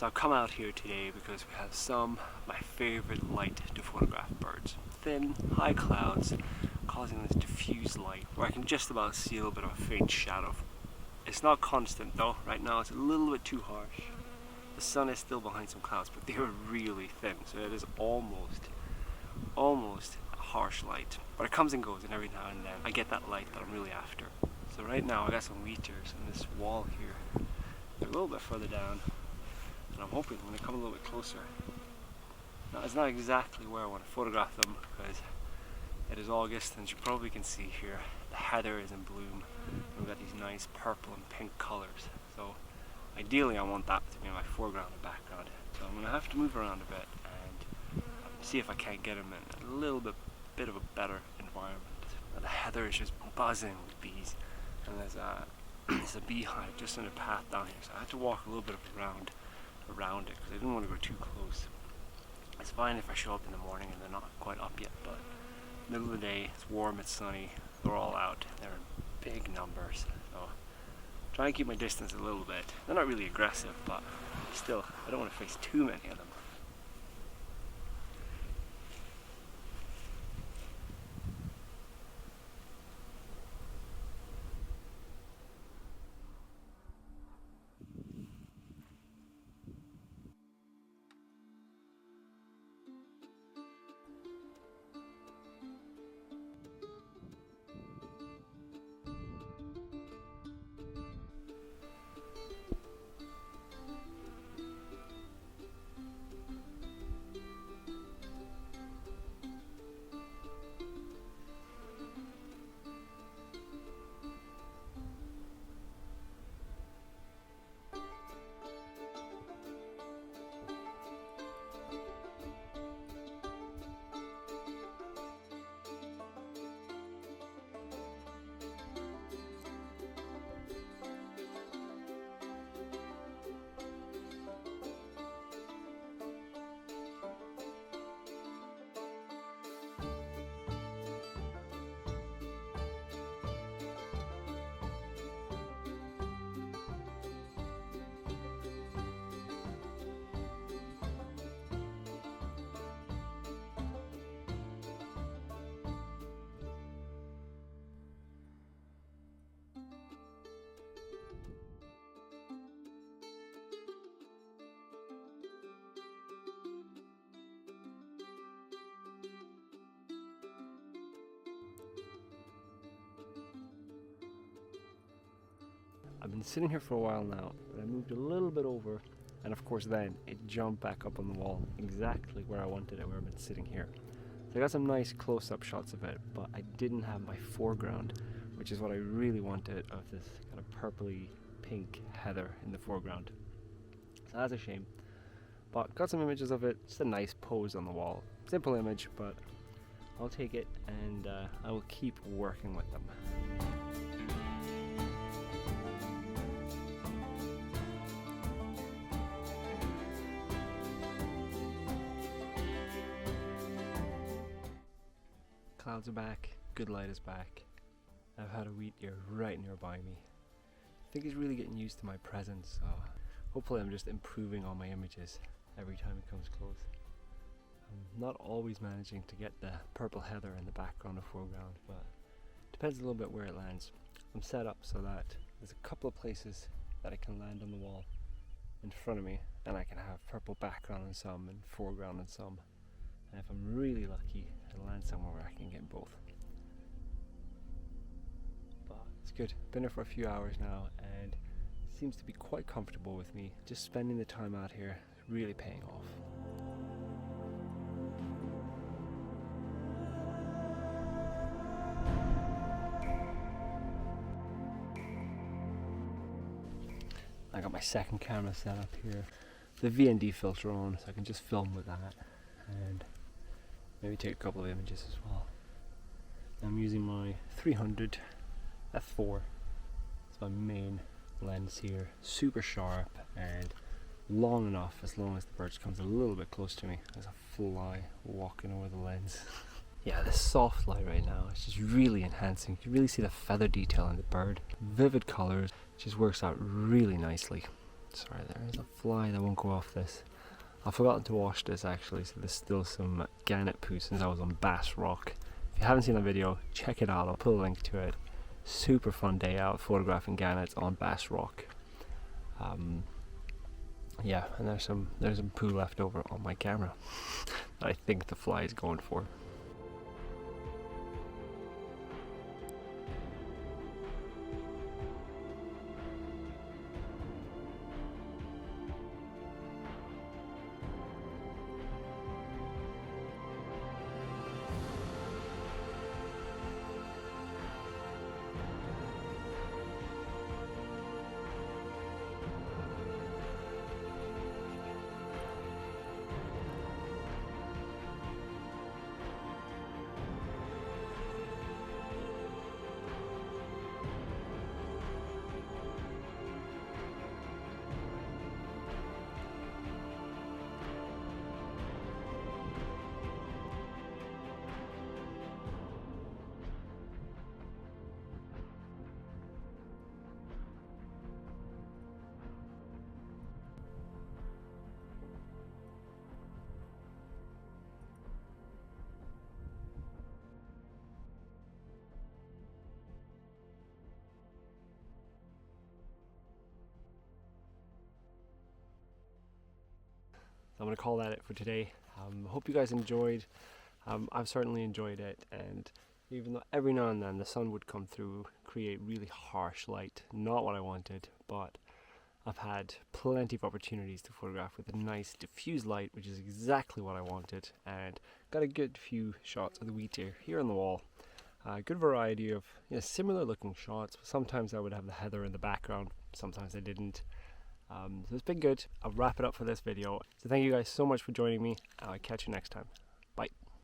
So I've come out here today because we have some of my favorite light to photograph birds. Thin, high clouds causing this diffused light where I can just about see a little bit of a faint shadow. It's not constant though. Right now it's a little bit too harsh. The sun is still behind some clouds, but they are really thin, so it is almost a harsh light. But it comes and goes, and every now and then I get that light that I'm really after. So right now I got some wheatears on this wall here. They're a little bit further down, and I'm hoping when they come a little bit closer. Now it's not exactly where I want to photograph them because it is August, and as you probably can see here, the heather is in bloom. And we've got these nice purple and pink colors. So ideally I want that to be my foreground and background. So I'm going to have to move around a bit and see if I can't get them in a little bit of a better environment. And the heather is just buzzing with bees, and there's a beehive just on the path down here, so I had to walk a little bit around it because I didn't want to go too close. It's fine if I show up in the morning and they're not quite up yet, but middle of the day, it's warm, it's sunny, they're all out, they're in big numbers, so try and keep my distance a little bit. They're not really aggressive, but still, I don't want to face too many of them. I've been sitting here for a while now, but I moved a little bit over, and of course then it jumped back up on the wall exactly where I wanted it, where I've been sitting here. So I got some nice close-up shots of it, but I didn't have my foreground, which is what I really wanted, of this kind of purpley pink heather in the foreground. So that's a shame, but got some images of it. Just a nice pose on the wall. Simple image, but I'll take it, and I will keep working with them. Clouds are back, good light is back. I've had a wheatear right nearby me. I think he's really getting used to my presence, so hopefully I'm just improving on my images every time he comes close. I'm not always managing to get the purple heather in the background or foreground, but it depends a little bit where it lands. I'm set up so that there's a couple of places that I can land on the wall in front of me, and I can have purple background on some and foreground on some. And if I'm really lucky, it'll land somewhere where I can get both. But it's good. Been here for a few hours now, and it seems to be quite comfortable with me. Just spending the time out here is really paying off. I got my second camera set up here. The VND filter on, so I can just film with that. And maybe take a couple of images as well. I'm using my 300 f4. It's my main lens here. Super sharp and long enough, as long as the bird comes a little bit close to me. There's a fly walking over the lens. Yeah, this soft light right now is just really enhancing. You can really see the feather detail in the bird. Vivid colors, just works out really nicely. Sorry, there is a fly that won't go off this. I've forgotten to wash this actually, so there's still some gannet poo since I was on Bass Rock. If you haven't seen the video, check it out, I'll put a link to it. Super fun day out photographing gannets on Bass Rock. Yeah, and there's some poo left over on my camera that I think the fly is going for. I'm going to call that it for today. Hope you guys enjoyed. I've certainly enjoyed it, and even though every now and then the sun would come through, create really harsh light, not what I wanted, but I've had plenty of opportunities to photograph with a nice diffused light, which is exactly what I wanted, and got a good few shots of the wheatear here on the wall. Good variety of similar looking shots. Sometimes I would have the heather in the background, sometimes I didn't. So it's been good. I'll wrap it up for this video. So thank you guys so much for joining me. I'll catch you next time.